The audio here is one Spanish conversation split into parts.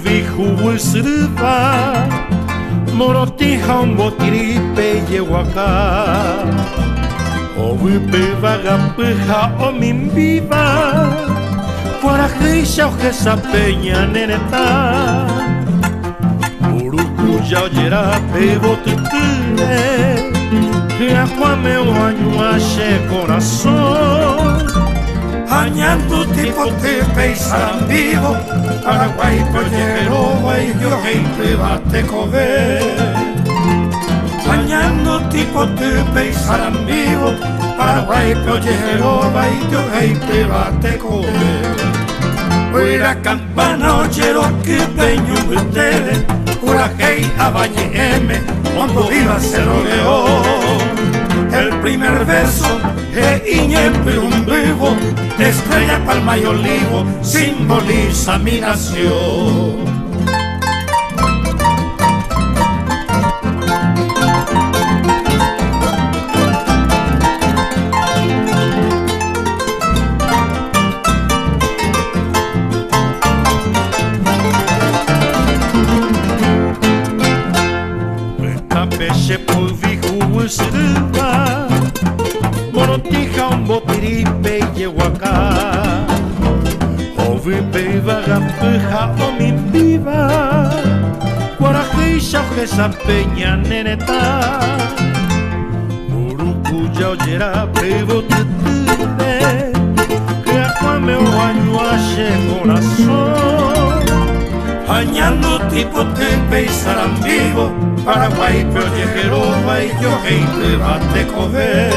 vihu sruva Morotija un botiripe yehuacá O vipe vagapuja o mimbiva Guarajeisha o jesapeña neneta Urucuya oyera pebo tutule Que acuame o añuache corazón Añando tipo tepe y sarambivo Paraguay, Pollero, Guayo, gente bate cover Añando tipo tepe y sarambivo Paraguay, Pollero, Guayo, gente bate cover Hoy la campana oyero que peño ustedes Pura hey a Valle M Cuando viva se rodeó El primer verso Iñepe un vivo Estrella, palma y olivo Simboliza mi nación Peche por vihu sruva Morotija un botiripe yehuacá O vipe vagapuja o mimbiva Guarajeisha o jesapeña neneta Urucuya oyera pebo tutule Que acuame o añuache corazón Añando tipo tepe y sarambivo Paraguay, Pollero, Guayo, gente bate cover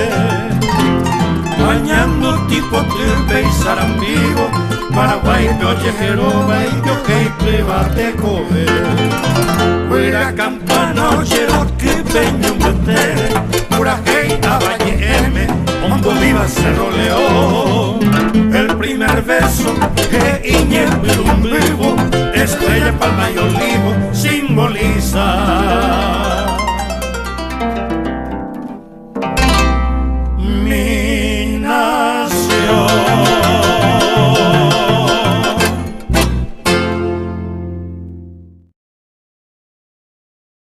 Añando tipo tepe y sarambivo Paraguay, Pollero, Guayo, gente bate cover Fuera campana, oyero que peño ustedes Pura hey a Valle M Cuando viva Cerro León El primer verso Iñepe